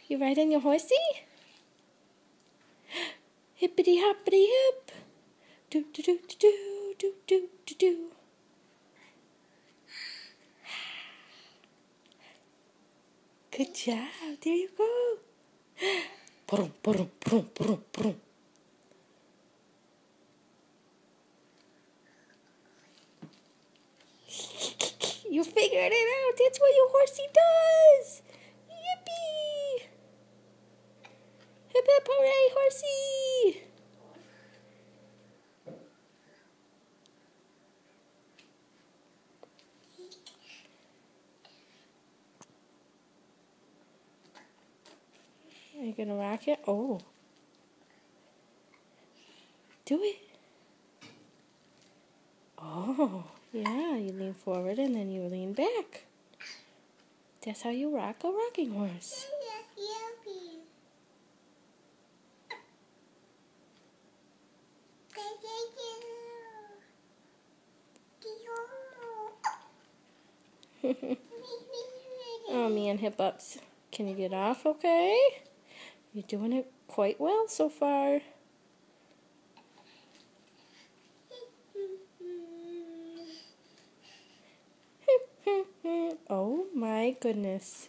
You riding your horsey? Hippity hoppity hip. Do do do do do do do do. Good job. There you go. Brum, brum, brum, brum, brum. You figured it out. That's what your horsey does. Yippee! Hip hip hooray, horsey! Are you gonna rock it? Oh. Do it. Oh, yeah, you lean forward and then you lean back. That's how you rock a rocking horse. Oh man, hip ups. Can you get off okay? You're doing it quite well so far. Oh my goodness.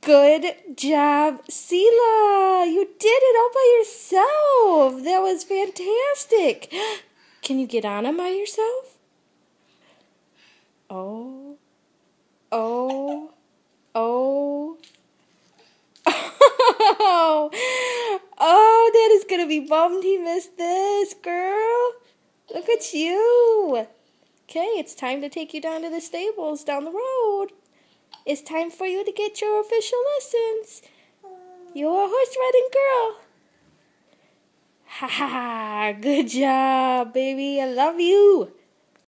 Good job, Sela. You did it all by yourself. That was fantastic. Can you get on him by yourself? Oh. Oh. Oh. Oh, Dad is going to be bummed he missed this, girl. Look at you. Okay, it's time to take you down to the stables down the road. It's time for you to get your official lessons. You're a horse riding girl. Ha ha ha. Good job, baby. I love you.